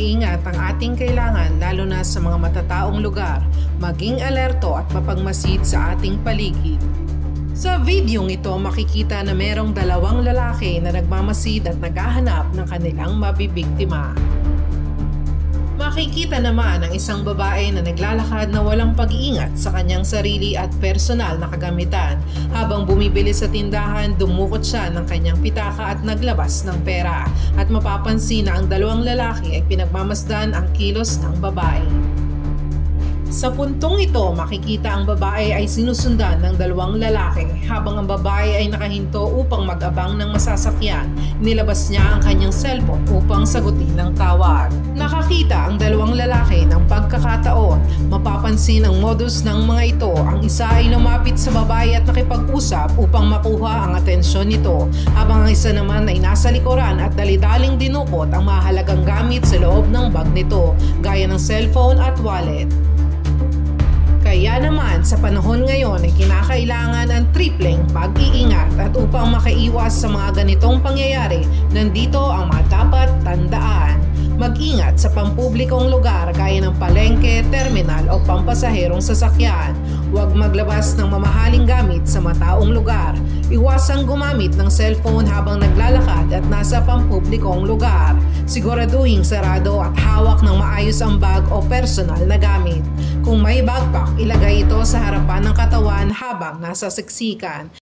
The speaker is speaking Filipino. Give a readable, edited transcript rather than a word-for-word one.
pag-iingat ang ating kailangan lalo na sa mga matataong lugar, maging alerto at mapagmasid sa ating paligid. Sa videong ito makikita na merong dalawang lalaki na nagmamasid at naghahanap ng kanilang mabibiktima. Makikita naman ang isang babae na naglalakad na walang pag-iingat sa kanyang sarili at personal na kagamitan. Habang bumibili sa tindahan, dumukot siya ng kanyang pitaka at naglabas ng pera. At mapapansin na ang dalawang lalaki ay pinagmamasdan ang kilos ng babae. Sa puntong ito, makikita ang babae ay sinusundan ng dalawang lalaki. Habang ang babae ay nakahinto upang mag-abang ng masasakyan, nilabas niya ang kanyang cellphone upang sagutin ang tawag. Nakakita ang dalawang lalaki ng pagkakataon. Mapapansin ang modus ng mga ito. Ang isa ay lumapit sa babae at nakipag-usap upang makuha ang atensyon nito. Habang ang isa naman ay nasa likuran at dali-daling dinukot ang mahalagang gamit sa loob ng bag nito, gaya ng cellphone at wallet. Kaya naman sa panahon ngayon ay kinakailangan ang tripleng pag-iingat at upang makaiwas sa mga ganitong pangyayari, nandito ang mga dapat tandaan. Mag-ingat sa pampublikong lugar gaya ng palengke, terminal o pampasaherong sasakyan. Huwag maglabas ng mamahaling gamit sa mataong lugar. Iwasang gumamit ng cellphone habang naglalakad at nasa pampublikong lugar. Siguraduhing sarado at hawak ng maayos ang bag o personal na gamit. Kung may backpack, ilagay ito sa harapan ng katawan habang nasa siksikan.